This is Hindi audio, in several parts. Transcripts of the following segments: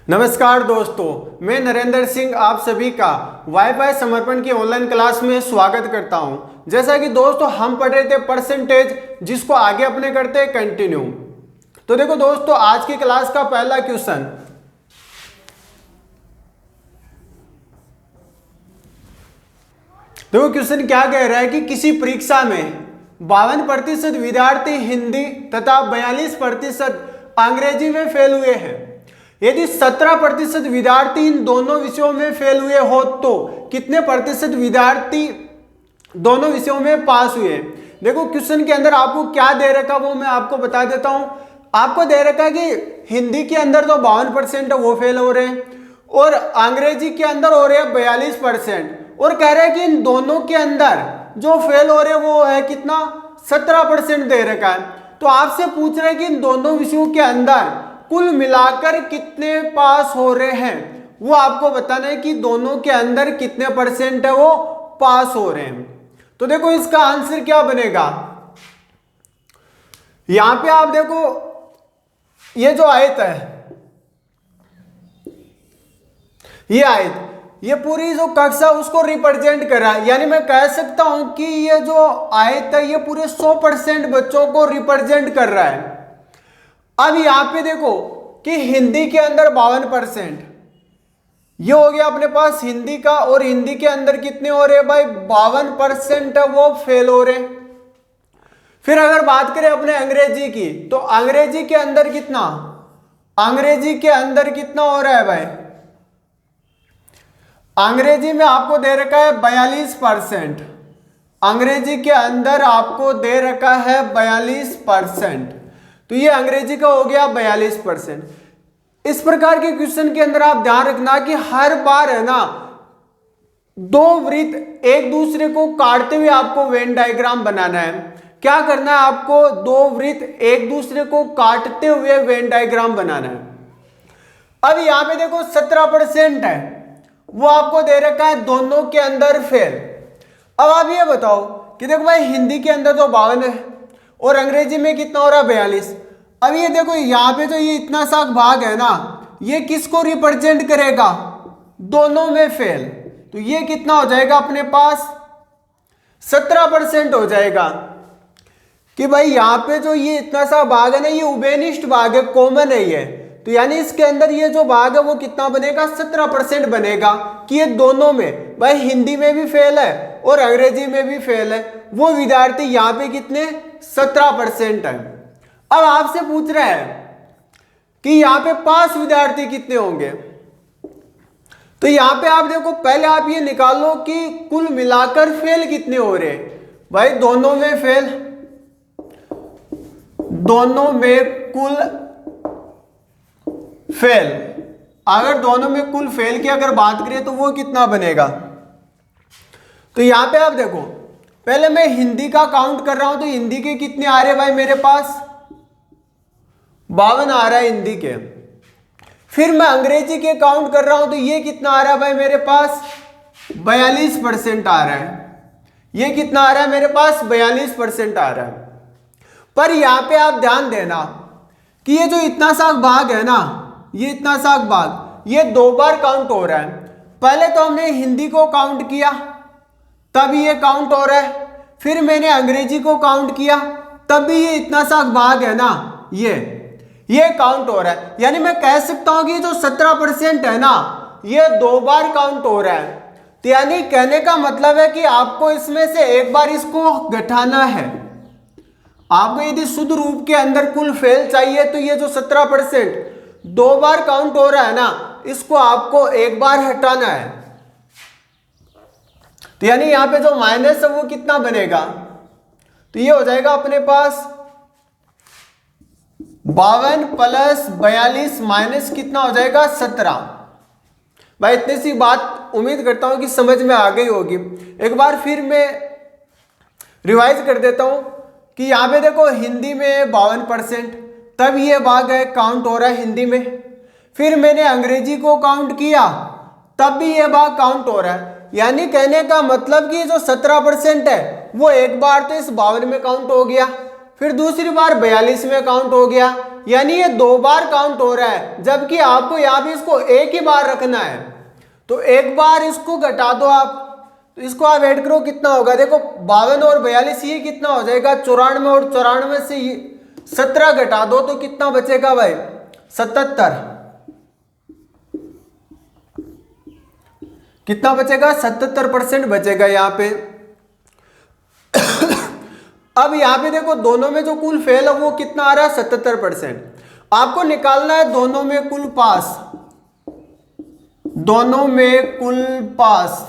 नमस्कार दोस्तों, मैं नरेंद्र सिंह आप सभी का वाईफाई समर्पण की ऑनलाइन क्लास में स्वागत करता हूं। जैसा कि दोस्तों हम पढ़ रहे थे परसेंटेज, जिसको आगे अपने करते हैं कंटिन्यू। तो देखो दोस्तों, आज की क्लास का पहला क्वेश्चन, देखो क्वेश्चन क्या कह रहा है कि किसी परीक्षा में 52% विद्यार्थी हिंदी तथा 42% अंग्रेजी में फेल हुए हैं। यदि 17% विद्यार्थी इन दोनों विषयों में फेल हुए हो तो कितने प्रतिशत विद्यार्थी दोनों विषयों में पास हुए? देखो क्वेश्चन के अंदर आपको क्या दे रखा वो मैं आपको बता देता हूं। आपको दे रखा है कि हिंदी के अंदर तो 52% वो फेल हो रहे हैं और अंग्रेजी के अंदर हो रहे हैं 42%, और कह रहे हैं कि इन दोनों के अंदर जो फेल हो रहे हैं वो है कितना, 17% दे रखा है। तो आपसे पूछ रहे हैं कि इन दोनों विषयों के अंदर कुल मिलाकर कितने पास हो रहे हैं, वो आपको बताना है कि दोनों के अंदर कितने परसेंट है वो पास हो रहे हैं। तो देखो इसका आंसर क्या बनेगा, यहां पे आप देखो ये जो आयत है, ये आयत, ये पूरी जो कक्षा उसको रिप्रेजेंट कर रहा है। यानी मैं कह सकता हूं कि ये जो आयत है ये पूरे 100% बच्चों को रिप्रेजेंट कर रहा है। अब यहां पे देखो कि हिंदी के अंदर 52%, ये हो गया अपने पास हिंदी का, और हिंदी के अंदर कितने हो रहे हैं भाई, 52% है वो फेल हो रहे हैं। फिर अगर बात करें अपने अंग्रेजी की, तो अंग्रेजी के अंदर कितना, अंग्रेजी के अंदर कितना हो रहा है भाई, अंग्रेजी में आपको दे रखा है 42%। अंग्रेजी के अंदर आपको दे रखा है 42%, तो ये अंग्रेजी का हो गया 42%। इस प्रकार के क्वेश्चन के अंदर आप ध्यान रखना कि हर बार है ना, दो वृत्त एक दूसरे को काटते हुए आपको वेन डायग्राम बनाना है। क्या करना है आपको, दो वृत्त एक दूसरे को काटते हुए वेन डायग्राम बनाना है। अब यहां पे देखो 17% है वो आपको दे रखा है दोनों के अंदर फेल। अब आप ये बताओ कि देखो भाई हिंदी के अंदर तो 52 है और अंग्रेजी में कितना हो रहा है 42। अब ये देखो यहाँ पे जो ये इतना सा भाग है ना, ये किसको रिप्रेजेंट करेगा, दोनों में फेल। तो ये कितना हो जाएगा अपने पास, 17% हो जाएगा। कि भाई यहाँ पे जो ये इतना सा भाग है ना, ये उभयनिष्ठ भाग है, कॉमन है ये। तो यानी इसके अंदर ये जो भाग है वो कितना बनेगा, 17% बनेगा। कि ये दोनों में, भाई हिंदी में भी फेल है और अंग्रेजी में भी फेल है, वो विद्यार्थी यहाँ पे कितने, 17% है। अब आपसे पूछ रहा है कि यहाँ पे पास विद्यार्थी कितने होंगे। तो यहाँ पे आप देखो, पहले आप ये निकालो कि कुल मिलाकर फेल कितने हो रहे हैं। भाई दोनों में फेल, दोनों में कुल फेल, अगर दोनों में कुल फेल की अगर बात करें तो वो कितना बनेगा। तो यहां पे आप देखो, पहले मैं हिंदी का काउंट कर रहा हूं, तो हिंदी के कितने आ रहे हैं भाई मेरे पास, 52 आ रहा है हिंदी के। फिर मैं अंग्रेजी के काउंट कर रहा हूं, तो ये कितना आ रहा है भाई मेरे पास, 42% आ रहा है। ये कितना आ रहा है मेरे पास, 42% आ रहा है। पर यहां पे आप ध्यान देना कि ये जो इतना सा भाग है ना, ये इतना सा भाग, ये दो बार काउंट हो रहा है। पहले तो हमने हिंदी को काउंट किया तब ये काउंट हो रहा है, फिर मैंने अंग्रेजी को काउंट किया तब भी ये इतना सा भाग है ना, ये काउंट हो रहा है। यानी मैं कह सकता हूं कि जो 17% है ना, ये दो बार काउंट हो रहा है। तो यानी कहने का मतलब है कि आपको इसमें से एक बार इसको घटाना है। आपको यदि शुद्ध रूप के अंदर कुल फेल चाहिए तो ये जो 17% दो बार काउंट हो रहा है ना, इसको आपको एक बार हटाना है। तो यानी यहां पे जो माइनस है वो कितना बनेगा, तो ये हो जाएगा अपने पास 52 प्लस 42 माइनस कितना हो जाएगा, 17। भाई इतनी सी बात उम्मीद करता हूं कि समझ में आ गई होगी। एक बार फिर मैं रिवाइज कर देता हूं कि यहां पे देखो हिंदी में 52%, तब ये भाग है काउंट हो रहा है हिंदी में। फिर मैंने अंग्रेजी को काउंट किया तब भी ये भाग काउंट हो रहा है। यानी कहने का मतलब कि जो 17% है वो एक बार तो इस 52 में काउंट हो गया, फिर दूसरी बार 42 में काउंट हो गया, यानी ये 2 बार काउंट हो रहा है, जबकि आपको यहाँ पे इसको एक ही बार रखना है। तो एक बार इसको घटा दो आप, तो इसको आप ऐड करो, कितना होगा देखो 52 और 42, ये कितना हो जाएगा 94, और 94 से 17 घटा दो तो कितना बचेगा भाई 77। कितना बचेगा 77% बचेगा यहाँ पे। अब यहाँ पे देखो दोनों में जो कुल फेल है वो कितना आ रहा है 77%। आपको निकालना है दोनों में कुल पास, दोनों में कुल पास,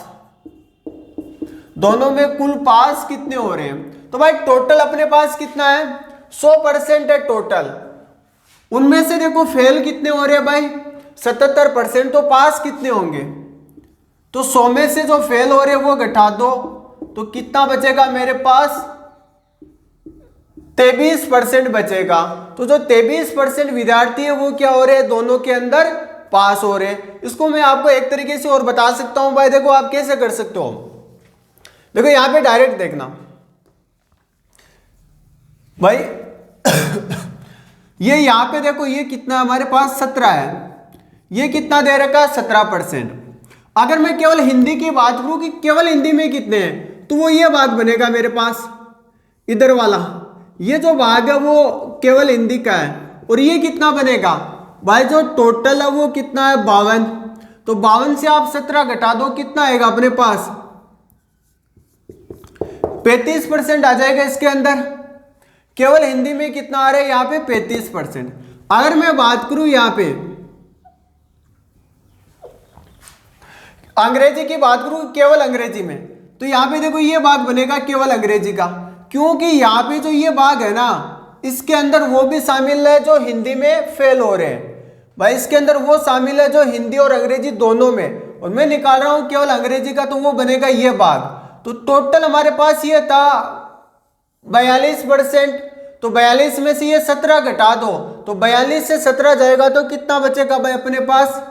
दोनों में कुल पास कितने हो रहे हैं। तो भाई टोटल अपने पास कितना है 100% है टोटल, उनमें से देखो फेल कितने हो रहे हैं भाई 77%, तो पास कितने होंगे, तो 100 में से जो फेल हो रहे हैं वो घटा दो तो कितना बचेगा मेरे पास 23% बचेगा। तो जो 23% विद्यार्थी है वो क्या हो रहे हैं दोनों के अंदर पास हो रहे हैं। इसको मैं आपको एक तरीके से और बता सकता हूं भाई, देखो आप कैसे कर सकते हो, देखो यहां पे डायरेक्ट देखना भाई ये यहां पे देखो ये कितना हमारे पास 17 है, ये कितना दे रखा है 17%। अगर मैं केवल हिंदी की बात करूं कि केवल हिंदी में कितने हैं, तो वो ये भाग बनेगा मेरे पास इधर वाला, ये जो भाग है वो केवल हिंदी का है, और ये कितना बनेगा भाई जो टोटल है वो कितना है 52। तो 52 से आप 17 घटा दो कितना आएगा अपने पास 35% आ जाएगा इसके अंदर। केवल हिंदी में कितना आ रहा है यहाँ पे 35%। अगर मैं बात करूं यहाँ पे अंग्रेजी की बात करूं केवल अंग्रेजी में, तो यहाँ पे देखो ये भाग बनेगा केवल अंग्रेजी का, क्योंकि यहाँ पे जो ये भाग है ना इसके अंदर वो भी शामिल है जो हिंदी में फेल हो रहे हैं भाई, इसके अंदर वो शामिल है जो हिंदी और अंग्रेजी दोनों में, और मैं निकाल रहा हूं केवल अंग्रेजी का, तो वो बनेगा ये भाग। तो टोटल हमारे पास ये था 42%, तो 42 में से ये 17 घटा दो तो 42 से 17 जाएगा तो कितना बचेगा भाई अपने पास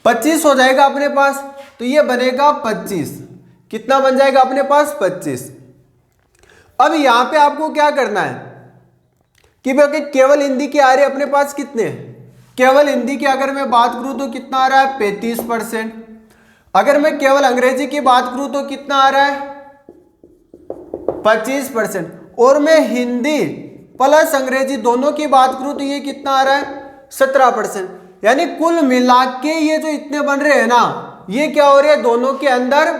25 हो जाएगा अपने पास, तो ये बनेगा 25। कितना बन जाएगा अपने पास 25। अब यहां पे आपको क्या करना है कि भाई केवल हिंदी के आ रहे अपने पास कितने, केवल हिंदी की अगर मैं बात करूं तो कितना आ रहा है 35%। अगर मैं केवल अंग्रेजी की बात करूं तो कितना आ रहा है 25%, और मैं हिंदी प्लस अंग्रेजी दोनों की बात करूं तो ये कितना आ रहा है 17%। यानी कुल मिला के ये जो इतने बन रहे हैं ना ये क्या हो रहे हैं दोनों के अंदर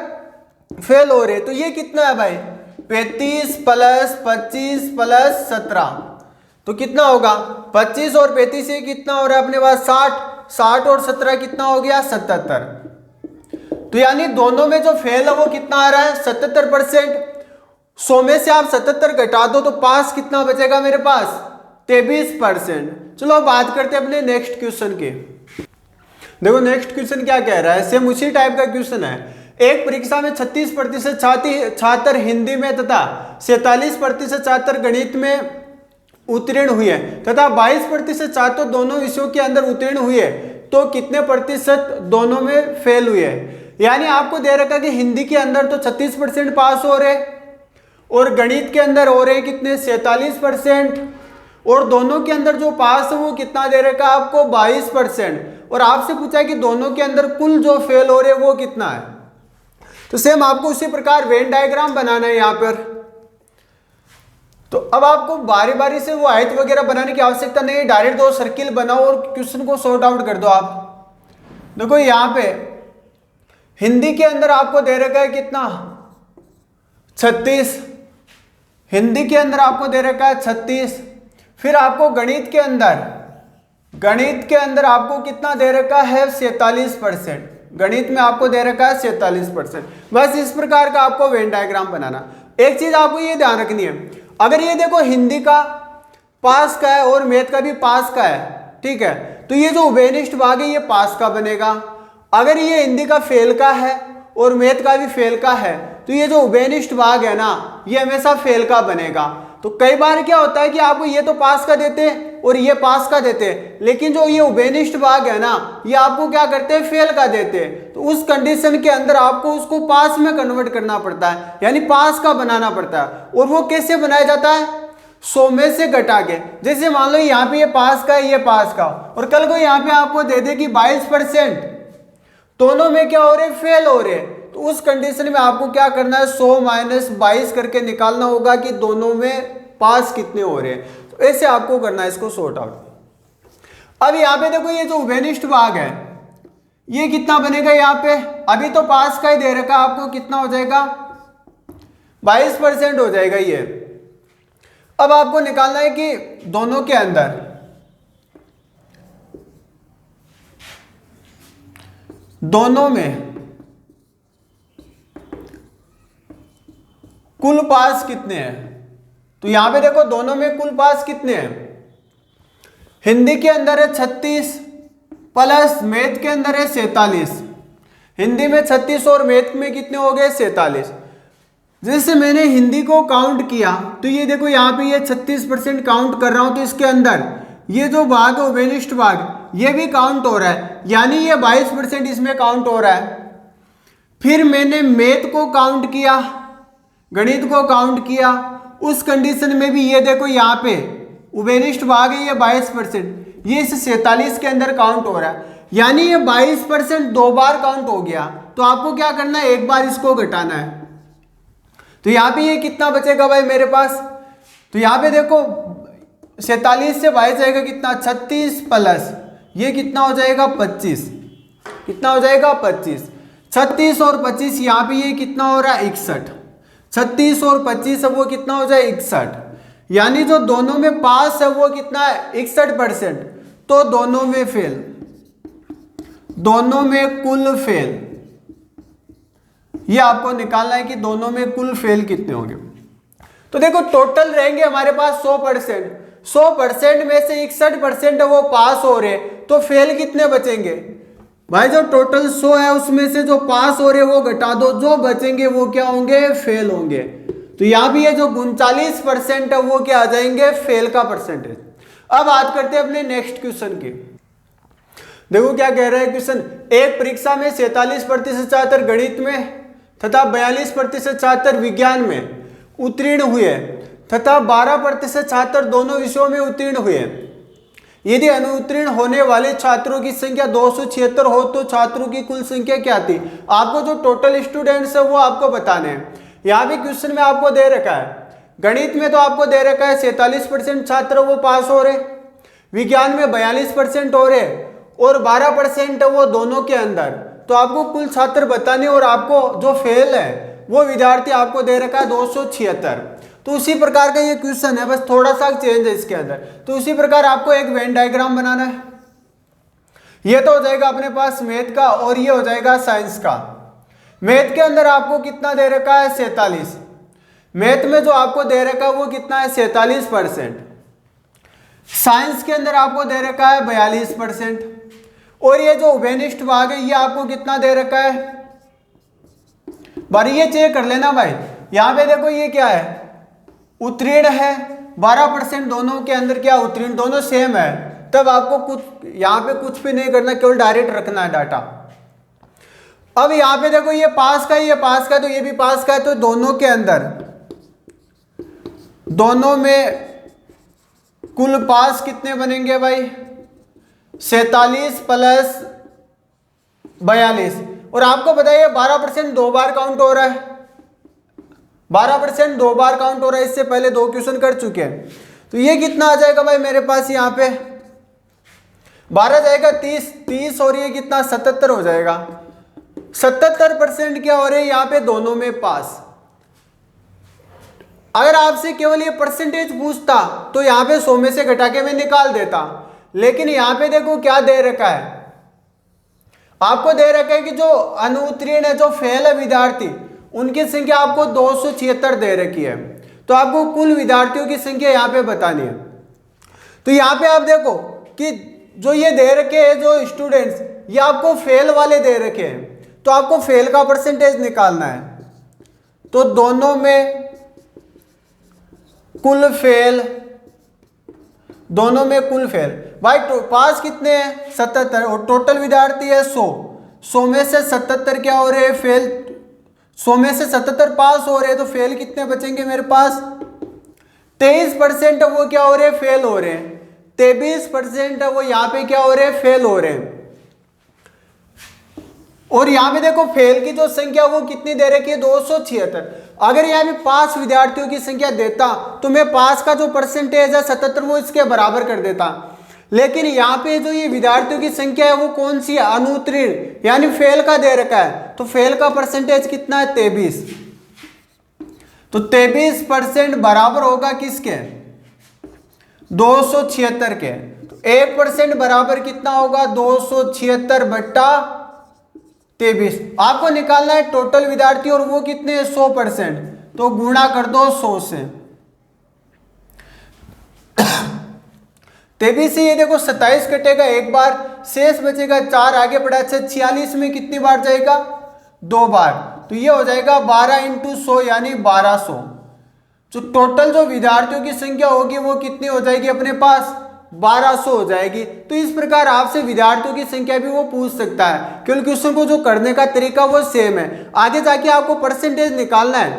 फेल हो रहे हैं। तो ये कितना है भाई 35 प्लस 25 प्लस 17, तो कितना होगा 25 और 35 से कितना हो रहा है अपने पास 60, 60 और 17 कितना हो गया 77। तो यानी दोनों में जो फेल है वो कितना आ रहा है 77%। 100 में से आप 77 घटा दो तो पास कितना बचेगा मेरे पास 23%। चलो बात करते हैं अपने नेक्स्ट क्वेश्चन के। देखो नेक्स्ट क्वेश्चन क्या कह रहा है, सेम उसी टाइप का क्वेश्चन है। एक परीक्षा में 36% छात्र हिंदी में तथा 47% छात्र गणित में उत्तीर्ण हुए तथा 22% छात्र दोनों विषयों के अंदर उत्तीर्ण हुए, तो कितने प्रतिशत दोनों में फेल हुए। यानी आपको दे रखा कि हिंदी के अंदर तो 36% पास हो रहे और गणित के अंदर हो रहे कितने 47%, और दोनों के अंदर जो पास है वो कितना दे रखा है आपको 22%, और आपसे पूछा कि दोनों के अंदर कुल जो फेल हो रहे वो कितना है। तो सेम आपको उसी प्रकार वेन डायग्राम बनाना है यहाँ पर। तो अब आपको बारी बारी से वो आयत वगैरह बनाने की आवश्यकता नहीं है, डायरेक्ट 2 सर्किल बनाओ और क्वेश्चन को सॉर्ट आउट कर दो आप। देखो यहाँ पे हिंदी के अंदर आपको दे रखा है कितना 36, हिंदी के अंदर आपको दे रखा है 36। फिर आपको गणित के अंदर आपको कितना दे रखा है 47%, गणित में आपको दे रखा है 47%। बस इस प्रकार का आपको वेन डायग्राम बनाना। एक चीज आपको ये ध्यान रखनी है, अगर ये देखो हिंदी का पास का है और मैथ का भी पास का है, ठीक है, तो ये जो उभयनिष्ठ भाग है ये पास का बनेगा। अगर ये हिंदी का फेल का है और मैथ का भी फेल का है, तो ये जो उभयनिष्ठ भाग है ना ये हमेशा फेल का बनेगा। तो कई बार क्या होता है कि आपको ये तो पास का देते हैं और ये पास का देते हैं, लेकिन जो ये उभयनिष्ठ भाग है ना, ये आपको क्या करते हैं, फेल का देते हैं। तो उस कंडीशन के अंदर आपको उसको पास में कन्वर्ट करना पड़ता है, यानी पास का बनाना पड़ता है। और वो कैसे बनाया जाता है, 100 में से घटा के। जैसे मान लो यहाँ पे ये पास का है, ये पास का, और कल को यहाँ पे आपको दे दे कि 22%, दोनों में क्या हो रहे, फेल हो रहे। तो उस कंडीशन में आपको क्या करना है, 100 माइनस 22 करके निकालना होगा कि दोनों में पास कितने हो रहे हैं। तो ऐसे आपको करना है इसको सॉर्ट आउट। अब यहाँ पे देखो, ये जो उभयनिष्ठ भाग है ये कितना बनेगा, यहाँ पे अभी तो पास का ही दे रखा, आपको कितना हो जाएगा, 22% हो जाएगा ये। अब आपको निकालना है कि दोनों के अंदर में कुल पास कितने हैं। तो यहां पे देखो दोनों में कुल पास कितने हैं, हिंदी के अंदर है 36 प्लस मैथ के अंदर है 47। हिंदी में 36 और मैथ में कितने हो गए, 47। जैसे मैंने हिंदी को काउंट किया तो ये देखो यहाँ पे ये 36% काउंट कर रहा हूं, तो इसके अंदर ये जो भाग है उभयनिष्ठ भाग ये भी काउंट हो रहा है, यानी ये 22% इसमें काउंट हो रहा है। फिर मैंने मैथ को काउंट किया, गणित को काउंट किया, उस कंडीशन में भी ये देखो यहाँ पे उभयनिष्ठ भाग है ये 22%, ये इस 47 के अंदर काउंट हो रहा है, यानी ये 22% 2 बार काउंट हो गया। तो आपको क्या करना है, एक बार इसको घटाना है। तो यहाँ पे ये कितना बचेगा भाई मेरे पास, तो यहाँ पे देखो 47 से 22 जाएगा कितना, 36 प्लस ये कितना हो जाएगा 25, कितना हो जाएगा 25, 36 और 25 यहाँ पे ये कितना हो रहा है 61, 36 और 25 अब वो कितना हो जाए 61, यानी जो दोनों में पास है वो कितना है 61%। तो दोनों में फेल, दोनों में कुल फेल, ये आपको निकालना है कि दोनों में कुल फेल कितने होंगे। तो देखो टोटल रहेंगे हमारे पास 100%, 100% में से 61% है वो पास हो रहे, तो फेल कितने बचेंगे भाई, जो टोटल 100 है उसमें से जो पास हो रहे वो घटा दो, जो बचेंगे वो क्या होंगे, फेल होंगे। तो यहाँ भी ये जो 39% है वो क्या आ जाएंगे, फेल का परसेंटेज। अब बात करते हैं अपने नेक्स्ट क्वेश्चन की। देखो क्या कह रहा है क्वेश्चन, एक परीक्षा में 47% छात्र गणित में तथा 42% छात्र विज्ञान में उत्तीर्ण हुए तथा 12% छात्र दोनों विषयों में उत्तीर्ण हुए। यदि अनुत्तीर्ण होने वाले छात्रों की संख्या 276 हो तो छात्रों की कुल संख्या क्या थी। आपको जो टोटल स्टूडेंट्स है वो आपको बताने हैं। यहाँ भी क्वेश्चन में आपको दे रखा है, गणित में तो आपको दे रखा है 47% छात्र वो पास हो रहे, विज्ञान में 42% हो रहे और 12% है वो दोनों के अंदर। तो आपको कुल छात्र बताने और आपको जो फेल है वो विद्यार्थी आपको दे रखा है 276। तो उसी प्रकार का ये क्वेश्चन है, बस थोड़ा सा चेंज है इसके अंदर। तो उसी प्रकार आपको एक वेन डायग्राम बनाना है। ये तो हो जाएगा अपने पास मैथ का और ये हो जाएगा साइंस का। मैथ के अंदर आपको कितना दे रखा है 47, मैथ में जो आपको दे रखा है वो कितना है 47%, साइंस के अंदर आपको दे रखा है 42%, और ये जो उभयनिष्ठ भाग है ये आपको कितना दे रखा है, बारी ये चेक कर लेना भाई। यहां पे देखो ये क्या है, उत्तीर्ण है 12%, दोनों के अंदर क्या उत्तीर्ण, दोनों सेम है, तब आपको कुछ यहाँ पे कुछ भी नहीं करना, केवल डायरेक्ट रखना है डाटा। अब यहाँ पे देखो ये पास का है, ये पास का है, तो ये भी पास का है, तो दोनों के अंदर, दोनों में कुल पास कितने बनेंगे भाई, 47 प्लस 42। और आपको बताइए 12% 2 बार काउंट हो रहा है, 12% 2 बार काउंट हो रहा है, इससे पहले 2 क्वेश्चन कर चुके हैं। तो ये कितना आ जाएगा भाई मेरे पास, यहाँ पे 12 जाएगा 30 और ये कितना 77 हो जाएगा। 77% क्या हो रहे हैं यहाँ पे, दोनों में पास। अगर आपसे केवल ये परसेंटेज पूछता तो यहाँ पे 100 में से घटा के मैं निकाल देता, लेकिन यहाँ पे देखो क्या दे रखा है, आपको दे रखा है कि जो अनुत्तीर्ण है, जो फेल है विद्यार्थी, उनकी संख्या आपको 276 दे रखी है। तो आपको कुल विद्यार्थियों की संख्या यहाँ पे बतानी है। तो यहाँ पे आप देखो कि जो ये दे रखे हैं जो स्टूडेंट्स, ये आपको फेल वाले दे रखे हैं, तो आपको फेल का परसेंटेज निकालना है। तो दोनों में कुल फेल, दोनों में कुल फेल। भाई पास कितने हैं 77 और टोटल विद्यार्थी है 100, 100 में से 77 क्या हो रहे हैं फेल, 100 में से 77 पास हो रहे हैं, तो फेल कितने बचेंगे मेरे पास 23% वो क्या हो रहे हैं फेल हो रहे हैं, 23% वो यहाँ पे क्या हो रहे हैं फेल हो रहे हैं। और यहाँ पे देखो फेल की जो संख्या वो कितनी दे रखी है 276। अगर यहाँ पे पास विद्यार्थियों की संख्या देता तो मैं पास का जो परसेंटेज है 77 वो इसके बराबर कर देता, लेकिन यहाँ पे जो ये विद्यार्थियों की संख्या है वो कौन सी है अनुत्तीर्ण यानी फेल का दे रखा है, तो फेल का परसेंटेज कितना है 23, तो 23% बराबर होगा किसके 276 के, तो 1% बराबर कितना होगा 276 बट्टा 23। आपको निकालना है टोटल विद्यार्थी और वो कितने 100%, तो गुणा कर दो 100 से। 23 से ये देखो 27 कटेगा एक बार, शेष बचेगा 4 आगे बढ़ा, 46 में कितनी बार जाएगा 2 बार, तो ये हो जाएगा 12 × 100 यानी 1200। जो टोटल जो विद्यार्थियों की संख्या होगी वो कितनी हो जाएगी अपने पास 1200 हो जाएगी। तो इस प्रकार आपसे विद्यार्थियों की संख्या भी वो पूछ सकता है, क्योंकि क्वेश्चन को जो करने का तरीका वो सेम है। आगे जाके आपको परसेंटेज निकालना है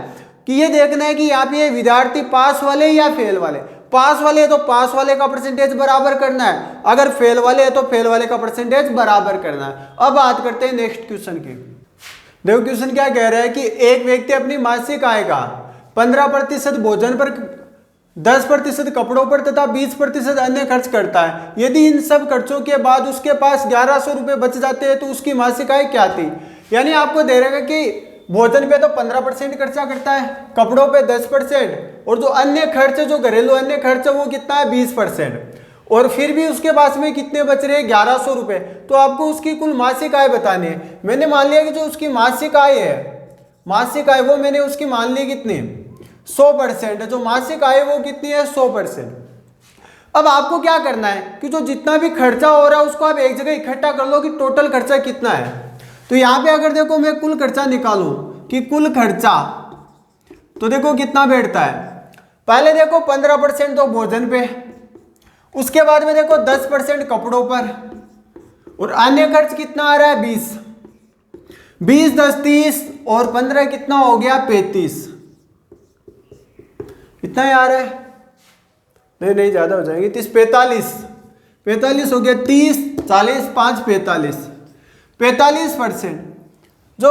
कि ये देखना है कि यहाँ पे विद्यार्थी पास वाले या फेल वाले, पास वाले है तो पास वाले का परसेंटेज बराबर करना है, अगर फेल वाले है तो फेल वाले का परसेंटेज बराबर करना है। अब बात करते हैं नेक्स्ट क्वेश्चन की। देखो क्वेश्चन क्या कह रहा है कि एक व्यक्ति अपनी मासिक आय का 15% भोजन पर, 10% कपड़ों पर तथा 20% अन्य खर्च करता है। यदि इन सब खर्चों के बाद उसके पास 1100 रुपये बच जाते हैं तो उसकी मासिक आय क्या थी। यानी आपको दे रहेगा कि भोजन पे तो 15% खर्चा करता है, कपड़ों पे 10% और जो अन्य खर्च जो घरेलू अन्य खर्च वो कितना है 20%, और फिर भी उसके पास में कितने बच रहे हैं 1100 रुपये। तो आपको उसकी कुल मासिक आय बतानी है। मैंने मान लिया कि जो उसकी मासिक आय है, मासिक आय वो मैंने उसकी मान ली कितनी 100%, जो मासिक आय वो कितनी है 100%। अब आपको क्या करना है कि जो जितना भी खर्चा हो रहा है उसको आप एक जगह इकट्ठा कर लो कि टोटल खर्चा कितना है। तो यहाँ पे अगर देखो मैं कुल खर्चा निकालूं कि कुल खर्चा, तो देखो कितना बैठता है। पहले देखो 15% तो भोजन पे, उसके बाद में देखो 10% कपड़ों पर, और अन्य खर्च कितना आ रहा है 20, 20 10 30 और 15 कितना हो गया 35। कितना आ रहा है, नहीं ज्यादा हो जाएंगे 30 45 हो गया, 30 40 5 45%। जो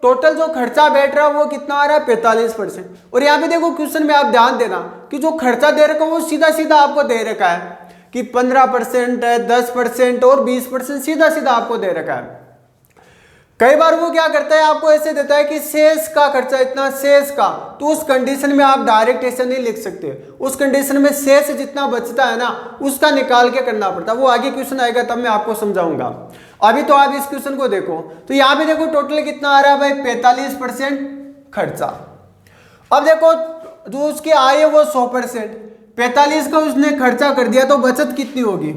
टोटल जो खर्चा बैठ रहा है वो कितना आ रहा है 45%। और यहाँ पे देखो क्वेश्चन में आप ध्यान देना कि जो खर्चा दे रखा है वो सीधा सीधा आपको दे रखा है कि 15% है, 10% और 20% सीधा सीधा आपको दे रखा है। कई बार वो क्या करता है आपको ऐसे देता है कि शेष का खर्चा इतना, शेष का, तो उस कंडीशन में आप डायरेक्ट ऐसे नहीं लिख सकते। उस कंडीशन में शेष जितना बचता है ना उसका निकाल के करना पड़ता है। वो आगे क्वेश्चन आएगा तब मैं आपको समझाऊंगा। अभी तो आप इस क्वेश्चन को देखो, तो यहाँ पे देखो टोटल कितना आ रहा है भाई 45% खर्चा। अब देखो जो उसकी आय है वो 100%, 45 का उसने खर्चा कर दिया तो बचत कितनी होगी।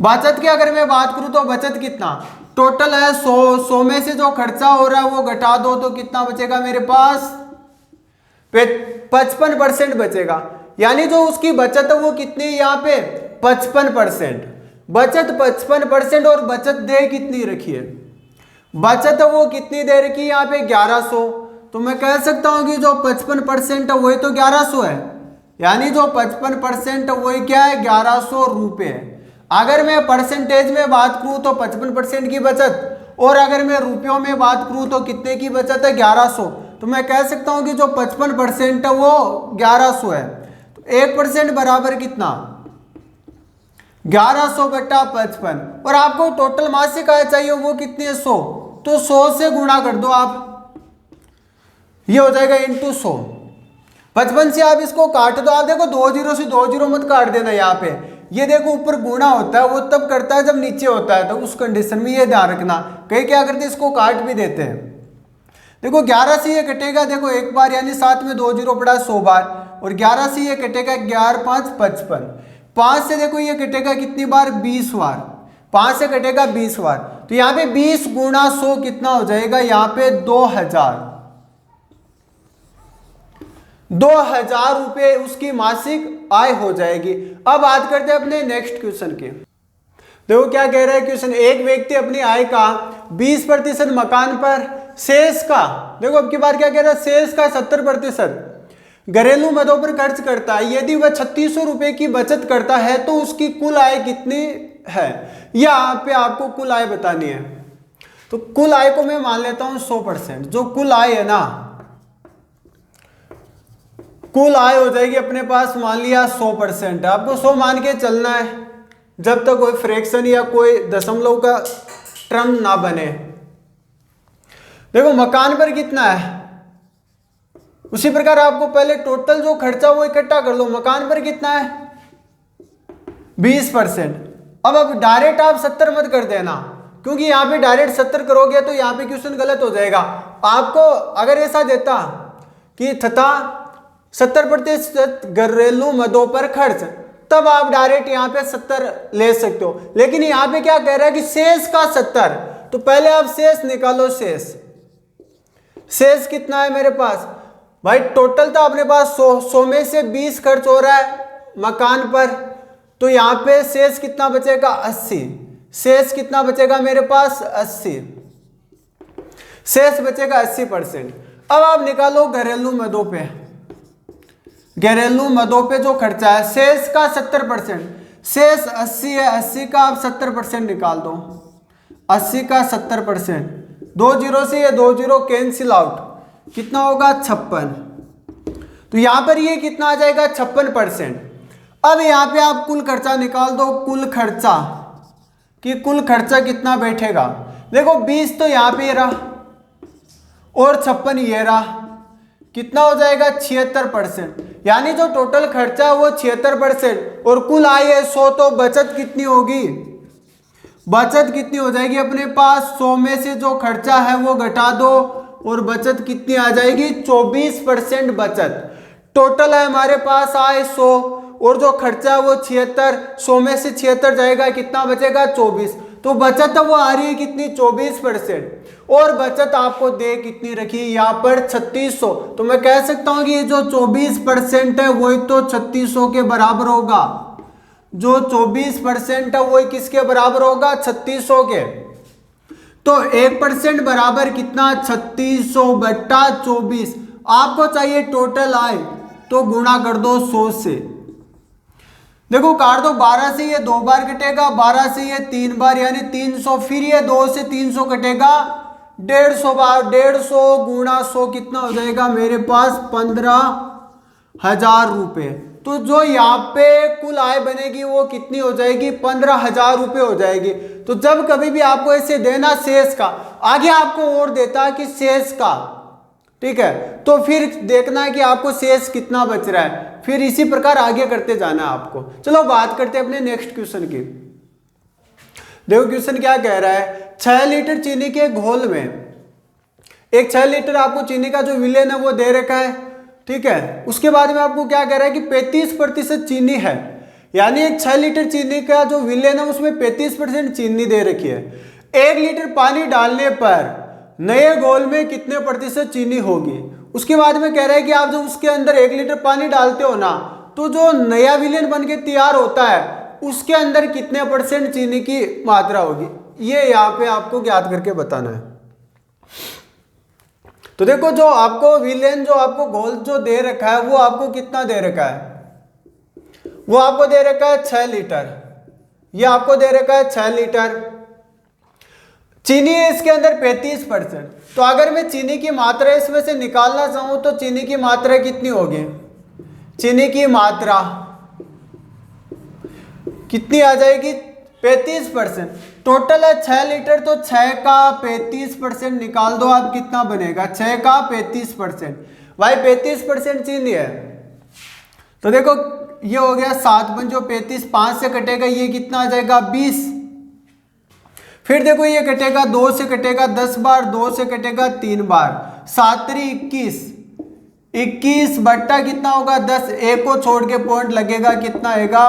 बचत की अगर मैं बात करूं तो बचत कितना टोटल है 100 में से जो खर्चा हो रहा है वो घटा दो तो कितना बचेगा मेरे पास 55% बचेगा। यानी जो उसकी बचत है वो कितनी यहाँ पे 55%, बचत 55%। और बचत दे कितनी रखी है, बचत वो कितनी दे रखी है यहाँ पे 1100। तो मैं कह सकता हूँ कि जो 55% है वही तो 1100 है, यानी जो 55% वही क्या है 1100 रुपये। अगर मैं परसेंटेज में बात करूं तो 55% की बचत, और अगर मैं रुपयों में बात करूं तो कितने की बचत है 1100। तो मैं कह सकता हूं कि जो 55% है वो 1100 है। तो 1% बराबर कितना 1100 बट्टा 55। और आपको टोटल मासिक आय चाहिए वो कितनी है 100, तो 100 से गुणा कर दो आप, ये हो जाएगा इंटू 100। 55 से आप इसको काट दो। आप देखो 2 0 से 2 0 मत काट देना यहाँ पे, ये देखो ऊपर गुणा होता है वो तब करता है जब नीचे होता है, तो उस कंडीशन में ये ध्यान रखना। कई क्या करते हैं इसको काट भी देते हैं। देखो 11 से ये कटेगा, देखो एक बार यानी साथ में 2 0 पड़ा 100 बार, और 11 से ये कटेगा 11 5 55। 5 से देखो ये कटेगा कितनी बार 20 बार, 5 से कटेगा 20 बार। तो यहाँ पे 20 गुणा 100 कितना हो जाएगा यहाँ पे 2000। 2,000 रुपये उसकी मासिक आय हो जाएगी। अब बात करते हैं अपने नेक्स्ट क्वेश्चन की। देखो क्या कह रहा है क्वेश्चन, एक व्यक्ति अपनी आय का 20% मकान पर, शेष का, देखो अब की बार क्या कह रहा है, शेष का 70% घरेलू मदों पर खर्च करता है। यदि वह 3600 रुपये की बचत करता है तो उसकी कुल आय कितनी है। यहाँ पे आपको कुल आय बतानी है। तो कुल आय को मैं मान लेता हूं 100%। जो कुल आय है ना, कुल आय हो जाएगी अपने पास, मान लिया 100%। आपको 100 मान के चलना है जब तक कोई फ्रैक्शन या कोई दशमलव का टर्म ना बने। देखो मकान पर कितना है, उसी प्रकार आपको पहले टोटल जो खर्चा वो इकट्ठा कर लो। मकान पर कितना है 20%। अब डायरेक्ट आप 70 मत कर देना, क्योंकि यहाँ पे डायरेक्ट 70 करोगे तो यहाँ पे क्वेश्चन गलत हो जाएगा। आपको अगर ऐसा देता कि तथा 70% घरेलू मदों पर खर्च, तब आप डायरेक्ट यहाँ पे 70 ले सकते हो। लेकिन यहाँ पे क्या कह रहा है कि शेष का 70, तो पहले आप शेष निकालो। शेष कितना है मेरे पास भाई, टोटल तो अपने पास 100 में से 20 खर्च हो रहा है मकान पर, तो यहाँ पे शेष कितना बचेगा 80। शेष कितना बचेगा मेरे पास 80, शेष बचेगा 80%। अब आप निकालो घरेलू मदों पे, घरेलू मदों पे जो खर्चा है, शेष का 70%, शेष 80 है, 80 का आप 70% निकाल दो। 80 का 70%, 2 जीरो से ये 2 जीरो कैंसिल आउट, कितना होगा 56। तो यहां पर ये कितना आ जाएगा 56%। अब यहां पे आप कुल खर्चा निकाल दो, कुल खर्चा कि कुल खर्चा कितना बैठेगा। देखो 20 तो यहां पे रहा और 56 ये रहा, कितना हो जाएगा 76%। यानी जो टोटल खर्चा है वो 76% और कुल आय है 100, तो बचत कितनी होगी, बचत कितनी हो जाएगी अपने पास, 100 में से जो खर्चा है वो घटा दो और बचत कितनी आ जाएगी 24% बचत। टोटल है हमारे पास आय 100 और जो खर्चा है वो 76, 100 में से 76 जाएगा, कितना बचेगा 24। तो बचत वो आ रही है कितनी 24%। और बचत आपको दे कितनी रखी यहाँ पर 3600। तो मैं कह सकता हूँ कि ये जो 24% है वही तो 3600 के बराबर होगा। जो 24% है वही किसके बराबर होगा 3600 के। तो 1% बराबर कितना 3600 बट्टा 24। आपको चाहिए टोटल आय, तो गुणा कर दो 100 से। देखो काट दो, 12 से ये 2 बार कटेगा, 12 से ये 3 बार यानी 300, फिर ये 2 से 300 कटेगा 150 बार, 150 गुणा 100 कितना हो जाएगा मेरे पास 15,000 रुपये। तो जो यहाँ पे कुल आय बनेगी वो कितनी हो जाएगी 15,000 रुपये हो जाएगी। तो जब कभी भी आपको ऐसे देना शेष का, आगे आपको और देता है कि शेष का, ठीक है, तो फिर देखना है कि आपको शेष कितना बच रहा है, फिर इसी प्रकार आगे करते जाना है आपको। चलो बात करते हैं अपने नेक्स्ट क्वेश्चन की। देखो क्वेश्चन क्या कह रहा है, 6 लीटर चीनी के घोल में, एक 6 लीटर आपको चीनी का जो विलेन है वो दे रखा है, ठीक है। उसके बाद में आपको क्या कह रहा है कि 35% चीनी है, यानी एक 6 लीटर चीनी का जो विलेन है उसमें 35% चीनी दे रखी है। 1 लीटर पानी डालने पर नए घोल में कितने प्रतिशत चीनी होगी। उसके बाद में कह रहा है कि आप जब उसके अंदर 1 लीटर पानी डालते हो ना, तो जो नया विलेन बन के तैयार होता है उसके अंदर कितने % चीनी की मात्रा होगी, ये यहाँ पे आपको ज्ञात करके बताना है। तो देखो जो आपको विलेन, जो आपको घोल जो दे रखा है वो आपको कितना दे रखा है, वो आपको दे रखा है 6 लीटर। ये आपको दे रखा है 6 लीटर। चीनी है इसके अंदर 35%। तो अगर मैं चीनी की मात्रा इसमें से निकालना चाहूं तो चीनी की मात्रा कितनी होगी, चीनी की मात्रा कितनी आ जाएगी 35%। टोटल है 6 लीटर, तो 6 का 35% निकाल दो आप, कितना बनेगा 6 का 35%। भाई 35% चीनी है, तो देखो ये हो गया 7 बन, जो 35 5 से कटेगा ये कितना आ जाएगा 20। फिर देखो ये कटेगा 2 से कटेगा 10 बार, 2 से कटेगा 3 बार, 7 3 21, 21 बट्टा कितना होगा 10, एक को छोड़ के पॉइंट लगेगा, कितना आएगा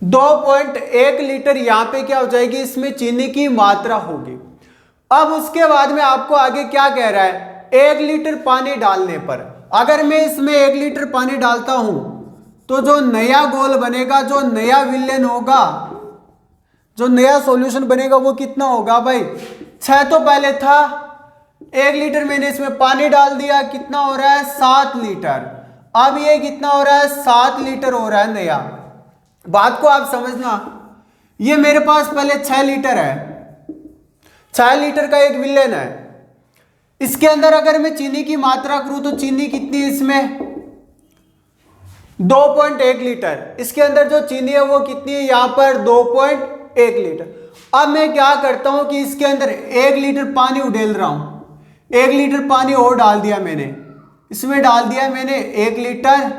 2.1 लीटर। यहाँ पे क्या हो जाएगी, इसमें चीनी की मात्रा होगी। अब उसके बाद में आपको आगे क्या कह रहा है, 1 लीटर पानी डालने पर अगर मैं इसमें 1 लीटर पानी डालता हूं तो जो नया घोल बनेगा, जो नया विलेन होगा, जो नया सॉल्यूशन बनेगा वो कितना होगा भाई? 6 तो पहले था, 1 लीटर मैंने इसमें पानी डाल दिया, कितना हो रहा है? 7 लीटर। अब ये कितना हो रहा है? 7 लीटर हो रहा है नया। बात को आप समझना, ये मेरे पास पहले 6 लीटर है, 6 लीटर का एक विलेन है। इसके अंदर अगर मैं चीनी की मात्रा करूं तो चीनी कितनी है इसमें? 2.1 लीटर। इसके अंदर जो चीनी है वो कितनी है? यहां पर 2.1 लीटर। अब मैं क्या करता हूं कि इसके अंदर 1 लीटर पानी उडेल रहा हूं, 1 लीटर पानी और डाल दिया मैंने, इसमें डाल दिया मैंने 1 लीटर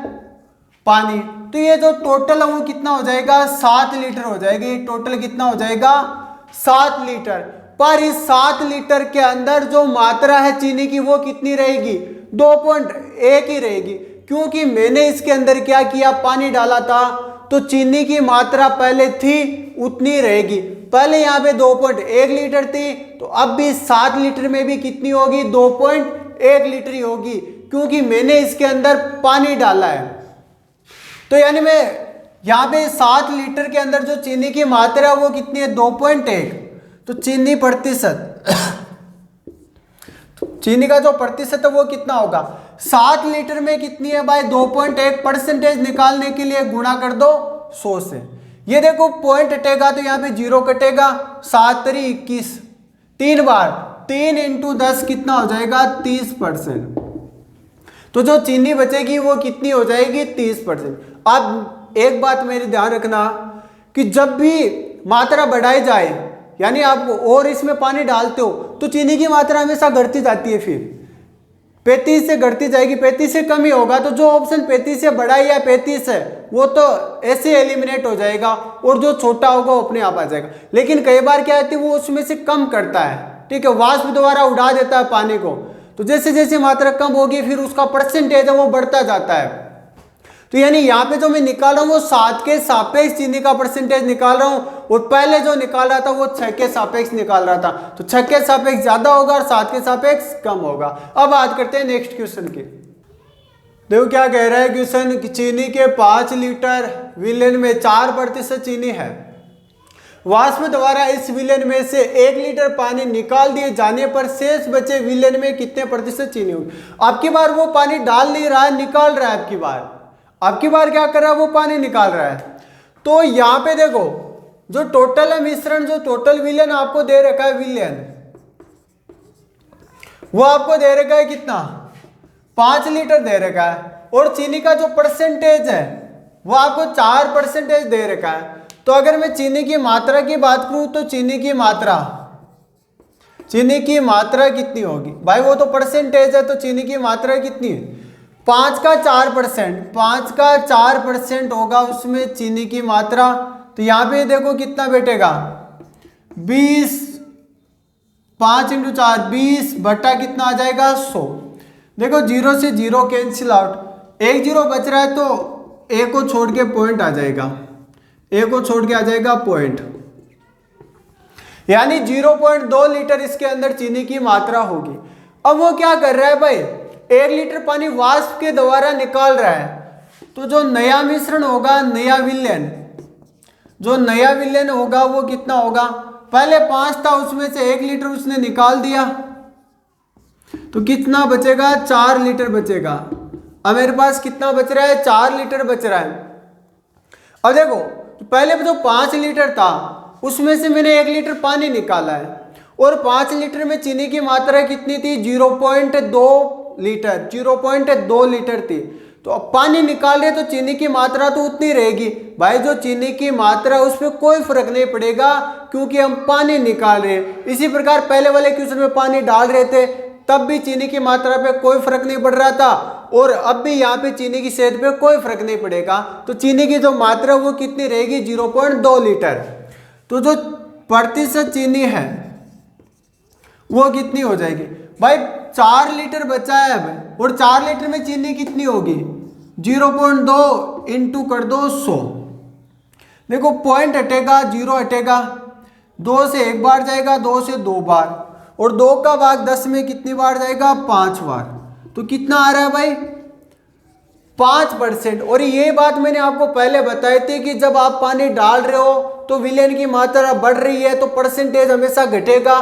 पानी। तो ये जो टोटल है वो कितना हो जाएगा? 7 लीटर हो जाएगा। ये टोटल कितना हो जाएगा? 7 लीटर। पर इस 7 लीटर के अंदर जो मात्रा है चीनी की वो कितनी रहेगी? 2.1 ही रहेगी, क्योंकि मैंने इसके अंदर क्या किया? पानी डाला था, तो चीनी की मात्रा पहले थी उतनी रहेगी। पहले यहाँ पे 2.1 लीटर थी, तो अब भी 7 लीटर में भी कितनी होगी? 2.1 लीटर ही होगी, क्योंकि मैंने इसके अंदर पानी डाला है। तो यानी मैं यहाँ पे 7 लीटर के अंदर जो चीनी की मात्रा है वो कितनी है? 2.1। तो चीनी प्रतिशत चीनी का जो प्रतिशत है वो कितना होगा? 7 लीटर में कितनी है भाई? 2.1 परसेंटेज निकालने के लिए गुणा कर दो 100 से। ये देखो पॉइंट हटेगा तो यहाँ पे 0 कटेगा, 7 3 21, 3 बार 3 × 10 कितना हो जाएगा? 30%। तो जो चीनी बचेगी वो कितनी हो जाएगी? 30%। अब एक बात मेरी ध्यान रखना कि जब भी मात्रा बढ़ाई जाए, यानी आप और इसमें पानी डालते हो तो चीनी की मात्रा हमेशा घटती जाती है, फिर 35 से घटती जाएगी, 35 से कम ही होगा। तो जो ऑप्शन 35 से बड़ा या 35 है वो तो ऐसे एलिमिनेट हो जाएगा, और जो छोटा होगा वो अपने आप आ जाएगा। लेकिन कई बार क्या होती है, वो उसमें से कम करता है, ठीक है, वाष्प द्वारा उड़ा देता है पानी को। तो जैसे जैसे मात्रा कम होगी फिर उसका परसेंटेज है वो बढ़ता जाता है। तो यानी यहाँ पे जो मैं निकाल रहा हूँ वो 7 के सापेक्ष चीनी का परसेंटेज निकाल रहा हूँ, और पहले जो निकाल रहा था वो 6 के सापेक्ष निकाल रहा था। तो 6 के सापेक्ष ज्यादा होगा और 7 के सापेक्ष कम होगा। अब बात करते हैं नेक्स्ट क्वेश्चन की। देखो क्या कह रहा है क्वेश्चन कि चीनी के 5 लीटर विलेन में 4% चीनी है। वाष्प द्वारा इस विलेन में से 1 लीटर पानी निकाल दिए जाने पर शेष बचे विलेन में कितने प्रतिशत चीनी होगी? आपकी बार वो पानी डाल नहीं रहा है, निकाल रहा है। आपकी बार क्या कर रहा है? वो पानी निकाल रहा है। तो यहाँ पे देखो जो टोटल है मिश्रण, जो टोटल विलेन आपको दे रखा है विलेन, वो आपको दे रखा है कितना? 5 लीटर दे रखा है, और चीनी का जो परसेंटेज है वो आपको 4% दे रखा है। तो अगर मैं चीनी की मात्रा की बात करूं तो चीनी की मात्रा कितनी होगी भाई? वो तो परसेंटेज है, तो चीनी की मात्रा कितनी है? 5 का 4%, 5 का 4% होगा उसमें चीनी की मात्रा। तो यहाँ पे देखो कितना बैठेगा? 20, 5 × 4 20 बटा कितना आ जाएगा? 100। देखो 0 से 0 कैंसिल आउट, 1 0 बच रहा है तो 1 को छोड़ के पॉइंट आ जाएगा, 1 को छोड़ के आ जाएगा पॉइंट, यानी 0.2 लीटर इसके अंदर चीनी की मात्रा होगी। अब वो क्या कर रहा है भाई? 1 लीटर पानी वाष्प के द्वारा निकाल रहा है। तो जो नया मिश्रण होगा, नया विलेन होगा वो कितना होगा? पहले 5 था, उसमें से 1 लीटर उसने निकाल दिया, तो कितना बचेगा? 4 लीटर बचेगा। अब मेरे पास कितना बच रहा है? 4 लीटर बच रहा है। अब देखो पहले जो 5 लीटर था उसमें से मैंने 1 लीटर पानी निकाला है, और 5 लीटर में चीनी की मात्रा कितनी थी? 0.2 लीटर थी। तो अब पानी निकाल रहे तो चीनी की मात्रा तो उतनी रहेगी भाई। जो चीनी की मात्रा उस पर कोई फर्क नहीं पड़ेगा, क्योंकि हम पानी निकाल रहे हैं। इसी प्रकार पहले वाले क्वेश्चन में पानी डाल रहे थे तब भी चीनी की मात्रा पे कोई फर्क नहीं पड़ रहा था, और अब भी यहाँ पे चीनी की सेहत पे कोई फर्क नहीं पड़ेगा। तो चीनी की जो मात्रा वो कितनी रहेगी? 0.2 लीटर। तो जो प्रतिशत चीनी है वो कितनी हो जाएगी भाई? 4 लीटर बचा है अब, और 4 लीटर में चीनी कितनी होगी? 0.2 इंटू कर दो 100। देखो पॉइंट हटेगा, 0 हटेगा, 2 से 1 बार जाएगा, 2 से 2 बार, और 2 का भाग 10 में कितनी बार जाएगा? 5 बार। तो कितना आ रहा है भाई? 5%। और ये बात मैंने आपको पहले बताई थी कि जब आप पानी डाल रहे हो तो विलेन की मात्रा बढ़ रही है तो परसेंटेज हमेशा घटेगा,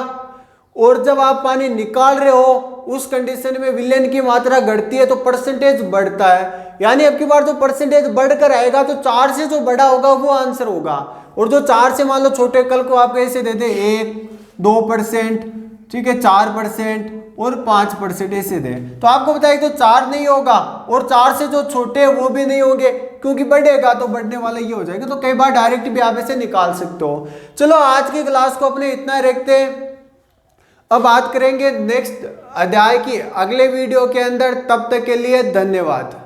और जब आप पानी निकाल रहे हो उस कंडीशन में विलेन की मात्रा घटती है तो परसेंटेज बढ़ता है। यानी अब की बार जो परसेंटेज बढ़कर आएगा तो 4 से जो बड़ा होगा वो आंसर होगा, और जो 4 से मान लो छोटे, कल को आप ऐसे दे दे 1-2%, ठीक है, 4% और 5% ऐसे दे, तो आपको बताइए तो 4 नहीं होगा, और 4 से जो छोटे हैं वो भी नहीं होंगे, क्योंकि बढ़ेगा तो बढ़ने वाला ये हो जाएगा। तो कई बार डायरेक्ट भी आप ऐसे निकाल सकते हो। चलो आज की क्लास को अपने इतना रखते हैं, अब बात करेंगे नेक्स्ट अध्याय की अगले वीडियो के अंदर। तब तक के लिए धन्यवाद।